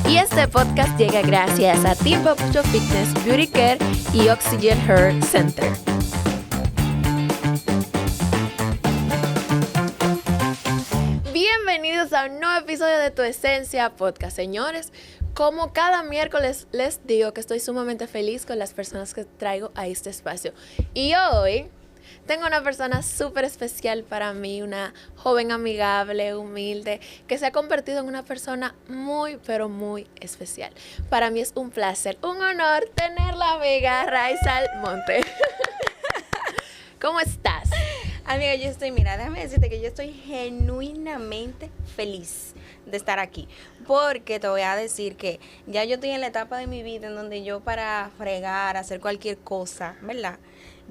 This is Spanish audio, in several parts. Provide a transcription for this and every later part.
Y este podcast llega gracias a Team Papucho Fitness, Beauty Care y Oxygen Hair Center. Bienvenidos a un nuevo episodio de Tu Esencia Podcast, señores. Como cada miércoles les digo que estoy sumamente feliz con las personas que traigo a este espacio. Y hoy tengo una persona súper especial para mí, una joven amigable, humilde, que se ha convertido en una persona muy, pero muy especial. Para mí es un placer, un honor tenerla, amiga Raiza Almonte. ¿Cómo estás? Amiga, déjame decirte que yo estoy genuinamente feliz de estar aquí, porque te voy a decir que ya yo estoy en la etapa de mi vida en donde yo para fregar, hacer cualquier cosa, ¿verdad?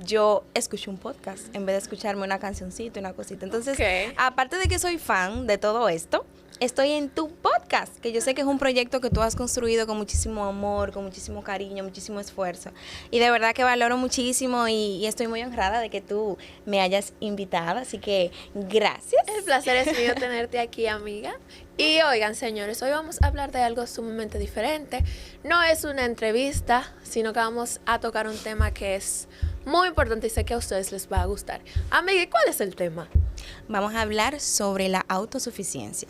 Yo escucho un podcast en vez de escucharme una cancioncita, una cosita. Entonces, aparte de que soy fan de todo esto, estoy en tu podcast, que yo sé que es un proyecto que tú has construido con muchísimo amor, con muchísimo cariño, muchísimo esfuerzo. Y de verdad que valoro muchísimo y estoy muy honrada de que tú me hayas invitado. Así que gracias. El placer es mío tenerte aquí, amiga. Y oigan, señores, hoy vamos a hablar de algo sumamente diferente. No es una entrevista, sino que vamos a tocar un tema que es muy importante y sé que a ustedes les va a gustar. Amiga, ¿y cuál es el tema? Vamos a hablar sobre la autosuficiencia.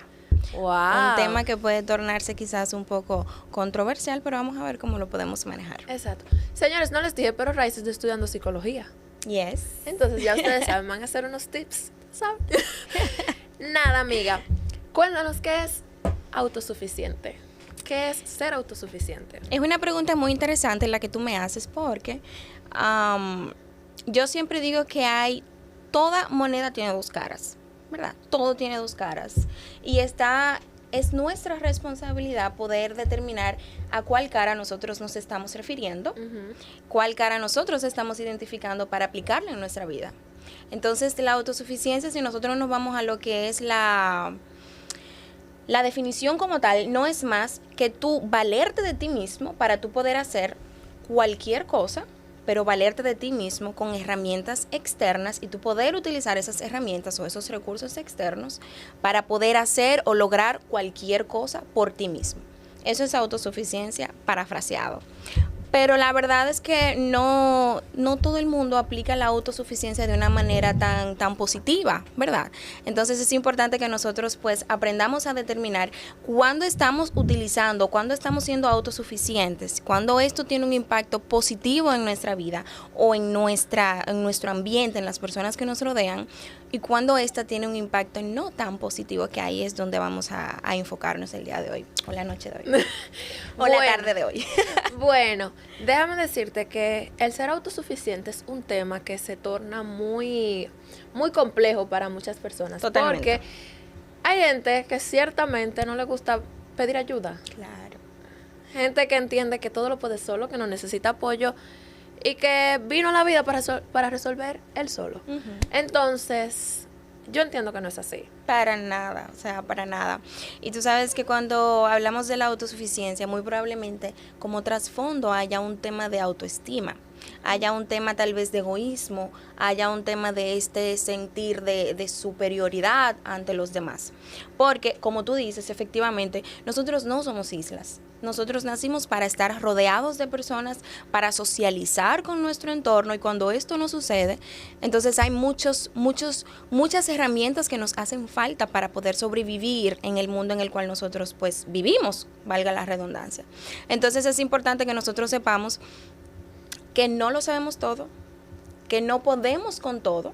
Wow. Un tema que puede tornarse quizás un poco controversial, pero vamos a ver cómo lo podemos manejar. Exacto. Señores, no les dije, pero Raiza está estudiando psicología. Yes. Entonces ya ustedes saben, van a hacer unos tips, ¿saben? Nada, amiga. Cuéntanos, ¿qué es autosuficiente? ¿Qué es ser autosuficiente? Es una pregunta muy interesante la que tú me haces porque yo siempre digo que toda moneda tiene dos caras, ¿verdad? Todo tiene dos caras. Y es nuestra responsabilidad poder determinar a cuál cara nosotros nos estamos refiriendo, cuál cara nosotros estamos identificando para aplicarla en nuestra vida. Entonces, la autosuficiencia, si nosotros nos vamos a lo que es la definición como tal, no es más que tú valerte de ti mismo para tú poder hacer cualquier cosa, pero valerte de ti mismo con herramientas externas y tú poder utilizar esas herramientas o esos recursos externos para poder hacer o lograr cualquier cosa por ti mismo. Eso es autosuficiencia parafraseado. Pero la verdad es que no todo el mundo aplica la autosuficiencia de una manera tan positiva, ¿verdad? Entonces es importante que nosotros pues aprendamos a determinar cuándo estamos utilizando, cuándo estamos siendo autosuficientes, cuándo esto tiene un impacto positivo en nuestra vida o en nuestro ambiente, en las personas que nos rodean, y cuando esta tiene un impacto no tan positivo, que ahí es donde vamos a enfocarnos el día de hoy, o la noche de hoy, o la tarde de hoy. Bueno, déjame decirte que el ser autosuficiente es un tema que se torna muy, muy complejo para muchas personas. Totalmente. Porque hay gente que ciertamente no le gusta pedir ayuda. Claro. Gente que entiende que todo lo puede solo, que no necesita apoyo y que vino a la vida para resolver él solo. Entonces, yo entiendo que no es así. Para nada, o sea, para nada. Y tú sabes que cuando hablamos de la autosuficiencia, muy probablemente como trasfondo haya un tema de autoestima, haya un tema tal vez de egoísmo, haya un tema de este sentir de superioridad ante los demás. Porque, como tú dices, efectivamente, nosotros no somos islas. Nosotros nacimos para estar rodeados de personas, para socializar con nuestro entorno, y cuando esto no sucede, entonces hay muchas herramientas que nos hacen falta para poder sobrevivir en el mundo en el cual nosotros pues vivimos, valga la redundancia. Entonces es importante que nosotros sepamos que no lo sabemos todo, que no podemos con todo,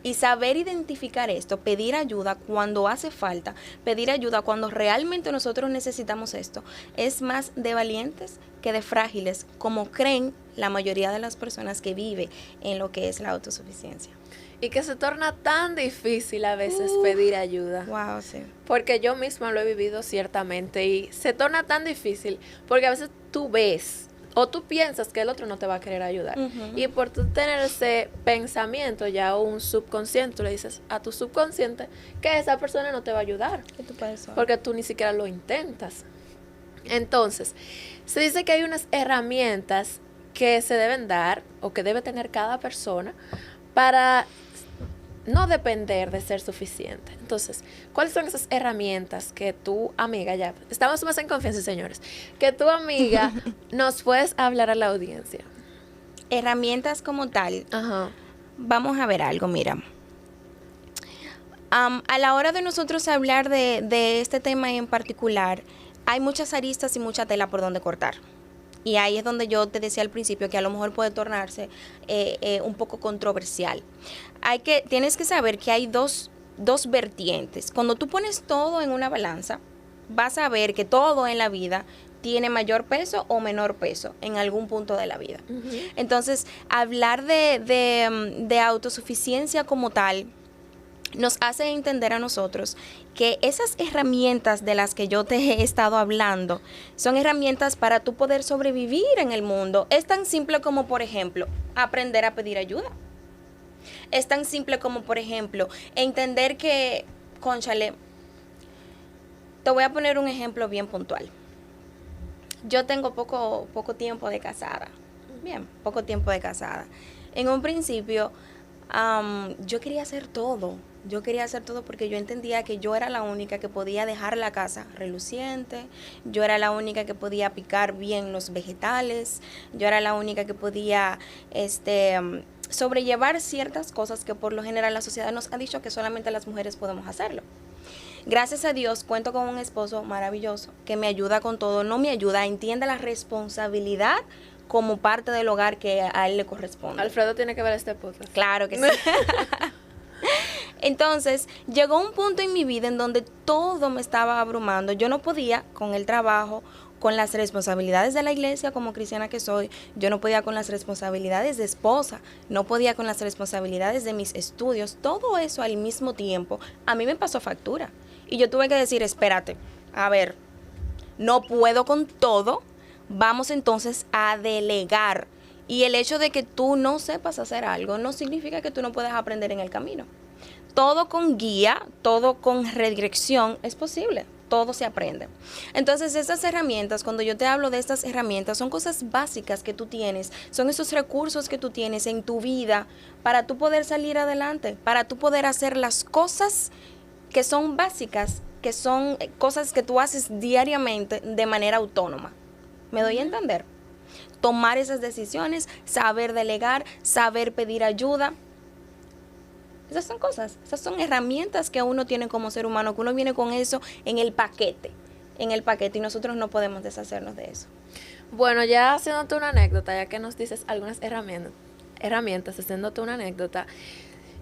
y saber identificar esto, pedir ayuda cuando hace falta, pedir ayuda cuando realmente nosotros necesitamos esto, es más de valientes que de frágiles, como creen la mayoría de las personas que viven en lo que es la autosuficiencia. Y que se torna tan difícil a veces pedir ayuda. Wow, sí. Porque yo misma lo he vivido ciertamente y se torna tan difícil porque a veces tú ves o tú piensas que el otro no te va a querer ayudar. Y por tú tener ese pensamiento ya un subconsciente, tú le dices a tu subconsciente que esa persona no te va a ayudar. ¿Qué tú puedes saber? Porque tú ni siquiera lo intentas. Entonces, se dice que hay unas herramientas que se deben dar o que debe tener cada persona para no depender de ser suficiente. Entonces, ¿cuáles son esas herramientas que tu amiga, ya estamos más en confianza, señores, que tu amiga nos puedes hablar a la audiencia? Herramientas como tal. Ajá. Vamos a ver algo, mira. A la hora de nosotros hablar de este tema en particular, hay muchas aristas y mucha tela por donde cortar. Y ahí es donde yo te decía al principio que a lo mejor puede tornarse un poco controversial. Tienes que saber que hay dos vertientes. Cuando tú pones todo en una balanza, vas a ver que todo en la vida tiene mayor peso o menor peso en algún punto de la vida. Uh-huh. Entonces, hablar de autosuficiencia como tal nos hace entender a nosotros que esas herramientas de las que yo te he estado hablando son herramientas para tú poder sobrevivir en el mundo. Es tan simple como, por ejemplo, aprender a pedir ayuda. Es tan simple como, por ejemplo, entender que, cónchale, te voy a poner un ejemplo bien puntual. Yo tengo poco tiempo de casada. Bien, poco tiempo de casada. En un principio, yo quería hacer todo. Yo quería hacer todo porque yo entendía que yo era la única que podía dejar la casa reluciente, yo era la única que podía picar bien los vegetales, yo era la única que podía sobrellevar ciertas cosas que por lo general la sociedad nos ha dicho que solamente las mujeres podemos hacerlo. Gracias a Dios cuento con un esposo maravilloso que me ayuda con todo, no me ayuda, entiende la responsabilidad como parte del hogar que a él le corresponde. Alfredo tiene que ver este podcast. Claro que sí. Entonces, llegó un punto en mi vida en donde todo me estaba abrumando. Yo no podía con el trabajo, con las responsabilidades de la iglesia como cristiana que soy, yo no podía con las responsabilidades de esposa, no podía con las responsabilidades de mis estudios, todo eso al mismo tiempo, a mí me pasó factura. Y yo tuve que decir, espérate, a ver, no puedo con todo, vamos entonces a delegar. Y el hecho de que tú no sepas hacer algo no significa que tú no puedas aprender en el camino. Todo con guía, todo con redirección es posible, todo se aprende. Entonces, estas herramientas, cuando yo te hablo de estas herramientas, son cosas básicas que tú tienes, son esos recursos que tú tienes en tu vida para tú poder salir adelante, para tú poder hacer las cosas que son básicas, que son cosas que tú haces diariamente de manera autónoma. ¿Me doy a entender? Tomar esas decisiones, saber delegar, saber pedir ayuda. Esas son cosas, esas son herramientas que uno tiene como ser humano, que uno viene con eso en el paquete, y nosotros no podemos deshacernos de eso. Bueno, ya haciéndote una anécdota, ya que nos dices algunas herramientas, haciéndote una anécdota,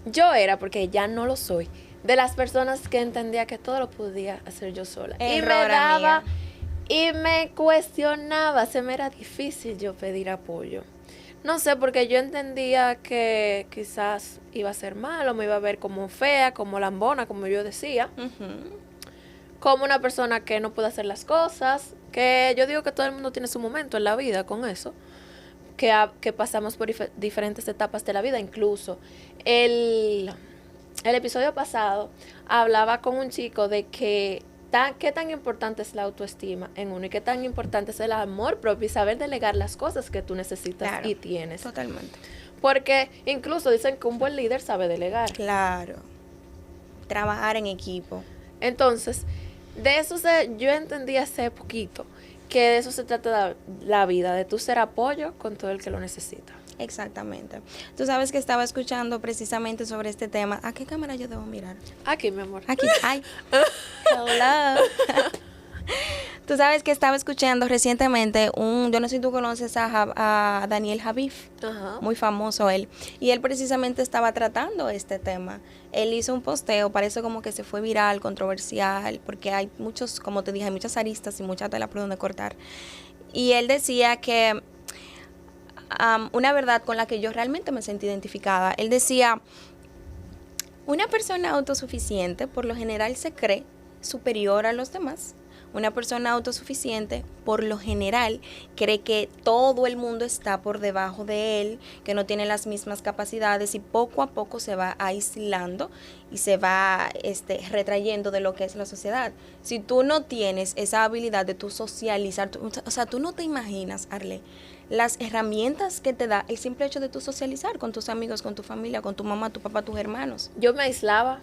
yo era, porque ya no lo soy, de las personas que entendía que todo lo podía hacer yo sola. Y me daba, y me cuestionaba, se me era difícil yo pedir apoyo. No sé, porque yo entendía que quizás iba a ser malo, me iba a ver como fea, como lambona, como yo decía. Uh-huh. Como una persona que no puede hacer las cosas, que yo digo que todo el mundo tiene su momento en la vida con eso, que pasamos por diferentes etapas de la vida. Incluso el episodio pasado hablaba con un chico de que qué tan importante es la autoestima en uno y qué tan importante es el amor propio y saber delegar las cosas que tú necesitas. Claro, y tienes. Totalmente. Porque incluso dicen que un buen líder sabe delegar. Claro. Trabajar en equipo. Entonces, de eso yo entendí hace poquito que de eso se trata la vida, de tú ser apoyo con todo el que lo necesita. Exactamente. Tú sabes que estaba escuchando precisamente sobre este tema. ¿A qué cámara yo debo mirar? Aquí, mi amor. Aquí. Ay. Hello. Tú sabes que estaba escuchando recientemente yo no sé si tú conoces a Daniel Javif, uh-huh. Muy famoso él, y él precisamente estaba tratando este tema. Él hizo un posteo, parece como que se fue viral, controversial, porque hay muchos, como te dije, hay muchas aristas y mucha tela por donde cortar. Y él decía que una verdad con la que yo realmente me sentí identificada. Él decía, una persona autosuficiente por lo general se cree superior a los demás. Una persona autosuficiente, por lo general, cree que todo el mundo está por debajo de él, que no tiene las mismas capacidades y poco a poco se va aislando y se va retrayendo de lo que es la sociedad. Si tú no tienes esa habilidad de tú socializar, o sea, tú no te imaginas, Arle, las herramientas que te da el simple hecho de tú socializar con tus amigos, con tu familia, con tu mamá, tu papá, tus hermanos. Yo me aislaba.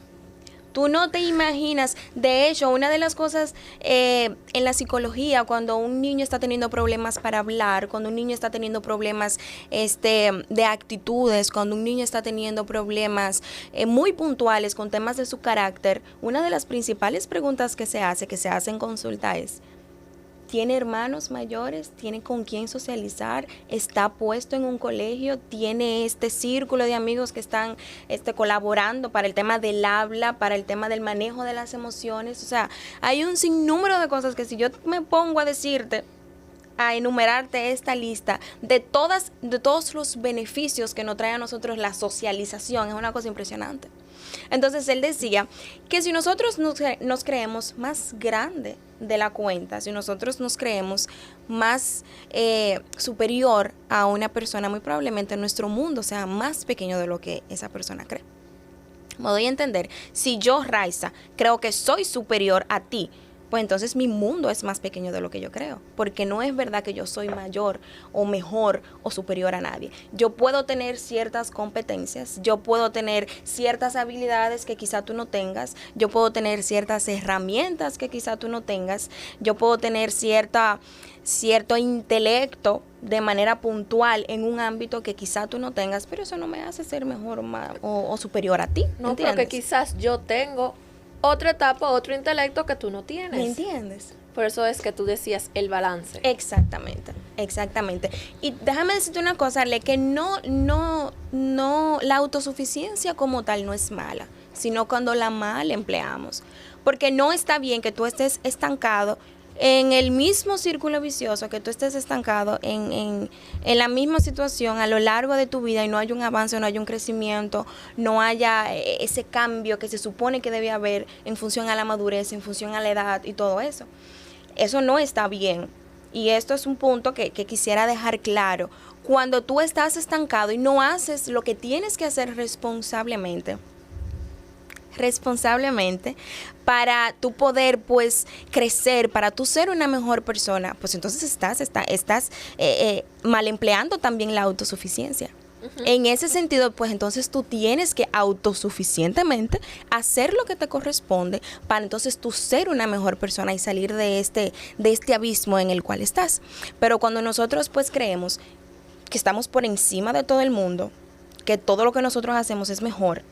Tú no te imaginas. De hecho, una de las cosas en la psicología, cuando un niño está teniendo problemas para hablar, cuando un niño está teniendo problemas de actitudes, cuando un niño está teniendo problemas muy puntuales con temas de su carácter, una de las principales preguntas que se hace en consulta es: ¿tiene hermanos mayores? ¿Tiene con quién socializar? ¿Está puesto en un colegio? ¿Tiene este círculo de amigos que están colaborando para el tema del habla, para el tema del manejo de las emociones? O sea, hay un sinnúmero de cosas que si yo me pongo a decirte, a enumerarte esta lista de todos los beneficios que nos trae a nosotros la socialización, es una cosa impresionante. Entonces él decía que si nosotros nos creemos más grande de la cuenta, si nosotros nos creemos más superior a una persona, muy probablemente nuestro mundo sea más pequeño de lo que esa persona cree. Me doy a entender, si yo, Raiza, creo que soy superior a ti, pues entonces mi mundo es más pequeño de lo que yo creo, porque no es verdad que yo soy mayor o mejor o superior a nadie. Yo puedo tener ciertas competencias, yo puedo tener ciertas habilidades que quizá tú no tengas, yo puedo tener ciertas herramientas que quizá tú no tengas, yo puedo tener cierto intelecto de manera puntual en un ámbito que quizá tú no tengas, pero eso no me hace ser mejor o superior a ti. No, ¿entiendes? porque quizás yo tengo otra etapa, otro intelecto que tú no tienes. ¿Me entiendes? Por eso es que tú decías el balance. Exactamente. Y déjame decirte una cosa, Ale, que no, la autosuficiencia como tal no es mala, sino cuando la mal empleamos. Porque no está bien que tú estés estancado en el mismo círculo vicioso, que tú estés estancado en la misma situación a lo largo de tu vida y no haya un avance, no haya un crecimiento, no haya ese cambio que se supone que debe haber en función a la madurez, en función a la edad y todo eso. Eso no está bien. Y esto es un punto que quisiera dejar claro. Cuando tú estás estancado y no haces lo que tienes que hacer responsablemente para tú poder pues crecer, para tú ser una mejor persona, pues entonces estás mal empleando también la autosuficiencia. Uh-huh. En ese sentido, pues entonces tú tienes que autosuficientemente hacer lo que te corresponde para entonces tú ser una mejor persona y salir de este abismo en el cual estás. Pero cuando nosotros pues creemos que estamos por encima de todo el mundo, que todo lo que nosotros hacemos es mejor,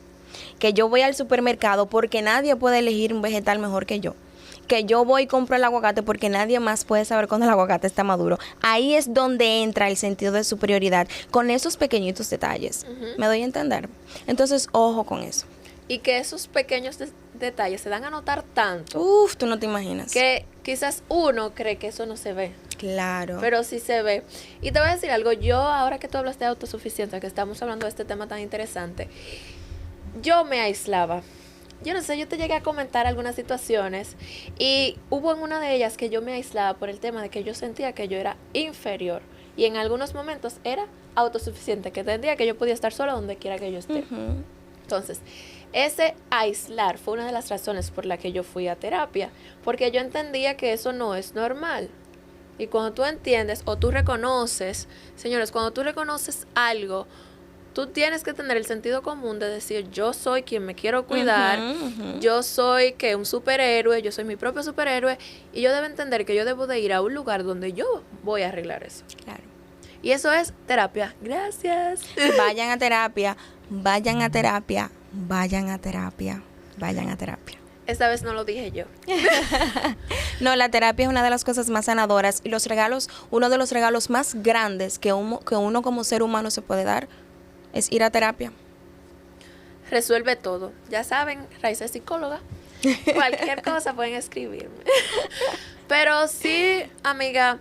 que yo voy al supermercado porque nadie puede elegir un vegetal mejor que yo, que yo voy y compro el aguacate porque nadie más puede saber cuándo el aguacate está maduro. Ahí es donde entra el sentido de superioridad, con esos pequeñitos detalles. Uh-huh. ¿Me doy a entender? Entonces, ojo con eso. Y que esos pequeños detalles se dan a notar tanto. Uf, tú no te imaginas. Que quizás uno cree que eso no se ve. Claro. Pero sí se ve. Y te voy a decir algo, yo ahora que tú hablas de autosuficiencia, que estamos hablando de este tema tan interesante, yo me aislaba. Yo no sé, yo te llegué a comentar algunas situaciones y hubo en una de ellas que yo me aislaba por el tema de que yo sentía que yo era inferior y en algunos momentos era autosuficiente, que entendía que yo podía estar sola donde quiera que yo esté. Uh-huh. Entonces, ese aislar fue una de las razones por la que yo fui a terapia, porque yo entendía que eso no es normal. Y cuando tú entiendes o tú reconoces, señores, cuando tú reconoces algo, tú tienes que tener el sentido común de decir, yo soy quien me quiero cuidar, uh-huh. Yo soy un superhéroe, yo soy mi propio superhéroe, y yo debo entender que yo debo de ir a un lugar donde yo voy a arreglar eso. Claro. Y eso es terapia. Gracias. Vayan a terapia, vayan a terapia, vayan a terapia, vayan a terapia. Esta vez no lo dije yo. No, la terapia es una de las cosas más sanadoras y los regalos, uno de los regalos más grandes que uno como ser humano se puede dar es ir a terapia. Resuelve todo. Ya saben, Raiza es psicóloga. Cualquier cosa pueden escribirme. Pero sí, amiga,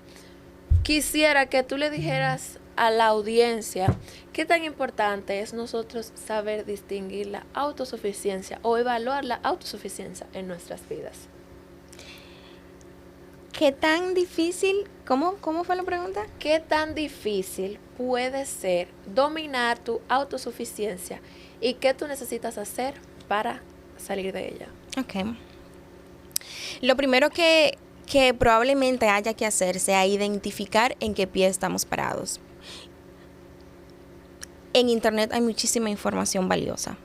quisiera que tú le dijeras a la audiencia qué tan importante es nosotros saber distinguir la autosuficiencia o evaluar la autosuficiencia en nuestras vidas. ¿Qué tan difícil? ¿Cómo fue la pregunta? ¿Qué tan difícil puede ser dominar tu autosuficiencia y qué tú necesitas hacer para salir de ella? Ok. Lo primero que probablemente haya que hacer sea identificar en qué pie estamos parados. En internet hay muchísima información valiosa.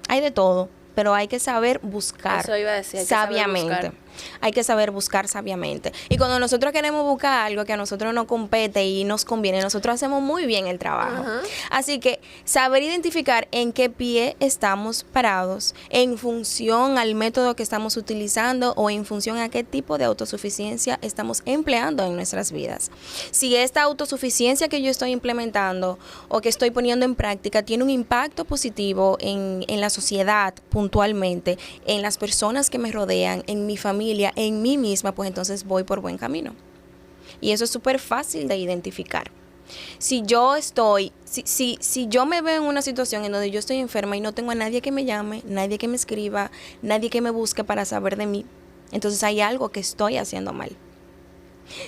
Hay de todo, pero hay que saber buscar. Eso iba a decir, sabiamente. Hay que saber buscar sabiamente. Y cuando nosotros queremos buscar algo que a nosotros nos compete y nos conviene, nosotros hacemos muy bien el trabajo. Ajá. Así que saber identificar en qué pie estamos parados en función al método que estamos utilizando o en función a qué tipo de autosuficiencia estamos empleando en nuestras vidas. Si esta autosuficiencia que yo estoy implementando o que estoy poniendo en práctica tiene un impacto positivo en la sociedad puntualmente, en las personas que me rodean, en mi familia, en mí misma, pues entonces voy por buen camino. Y eso es súper fácil de identificar. Si yo me veo en una situación en donde yo estoy enferma y no tengo a nadie que me llame, nadie que me escriba, nadie que me busque para saber de mí, entonces hay algo que estoy haciendo mal.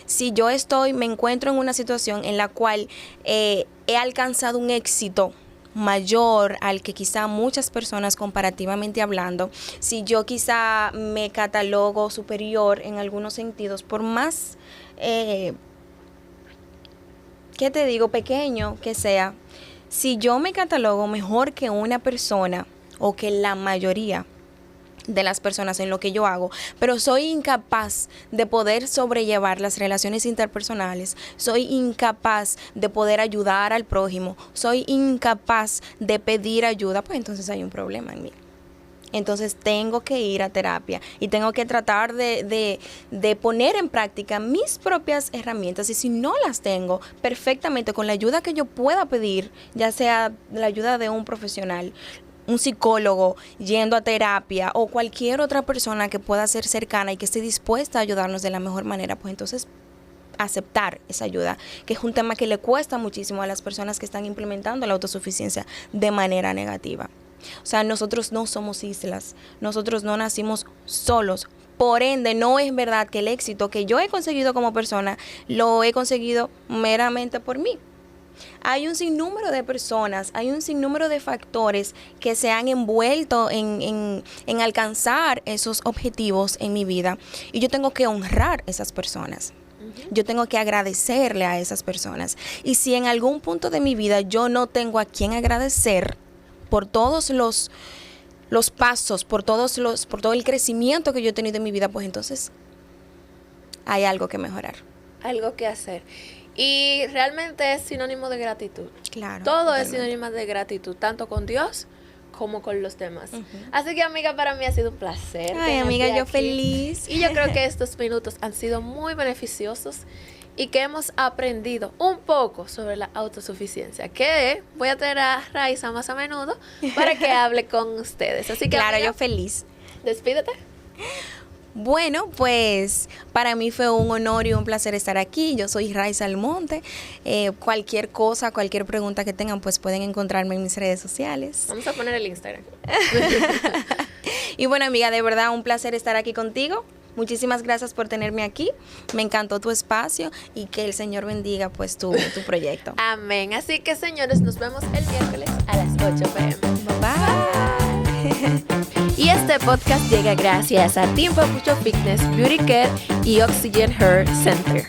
Si yo me encuentro en una situación en la cual he alcanzado un éxito mayor al que quizá muchas personas comparativamente hablando, si yo quizá me catalogo superior en algunos sentidos, por más, ¿qué te digo?, pequeño que sea, si yo me catalogo mejor que una persona o que la mayoría de las personas en lo que yo hago, pero soy incapaz de poder sobrellevar las relaciones interpersonales, soy incapaz de poder ayudar al prójimo, soy incapaz de pedir ayuda, pues entonces hay un problema en mí. Entonces tengo que ir a terapia y tengo que tratar de poner en práctica mis propias herramientas, y si no las tengo perfectamente con la ayuda que yo pueda pedir, ya sea la ayuda de un profesional, un psicólogo, yendo a terapia o cualquier otra persona que pueda ser cercana y que esté dispuesta a ayudarnos de la mejor manera, pues entonces aceptar esa ayuda, que es un tema que le cuesta muchísimo a las personas que están implementando la autosuficiencia de manera negativa. O sea, nosotros no somos islas, nosotros no nacimos solos. Por ende, no es verdad que el éxito que yo he conseguido como persona lo he conseguido meramente por mí. Hay un sinnúmero de personas, hay un sinnúmero de factores que se han envuelto en alcanzar esos objetivos en mi vida, y yo tengo que honrar esas personas. Yo tengo que agradecerle a esas personas. Y si en algún punto de mi vida yo no tengo a quien agradecer por todos los pasos, por todo el crecimiento que yo he tenido en mi vida, pues entonces hay algo que mejorar. Algo que hacer. Y realmente es sinónimo de gratitud. Claro. Todo totalmente. es sinónimo de gratitud, tanto con Dios como con los demás. Así que, amiga, para mí ha sido un placer. Ay, amiga, yo aquí. feliz. Y yo creo que estos minutos han sido muy beneficiosos y que hemos aprendido un poco sobre la autosuficiencia, que voy a tener a Raiza más a menudo para que hable con ustedes. Así que, Claro, amiga, yo feliz. despídete. Bueno, pues para mí fue un honor y un placer estar aquí. Yo soy Raiza Almonte. Cualquier cosa, cualquier pregunta que tengan, pues pueden encontrarme en mis redes sociales. Vamos a poner el Instagram. Y bueno, amiga, de verdad un placer estar aquí contigo. Muchísimas gracias por tenerme aquí. Me encantó tu espacio y que el Señor bendiga pues tu proyecto. Amén. Así que, señores, nos vemos el miércoles a las 8 p.m. Bye. Y este podcast llega gracias a Team Papucho Fitness, Beauty Care y Oxygen Hair Center.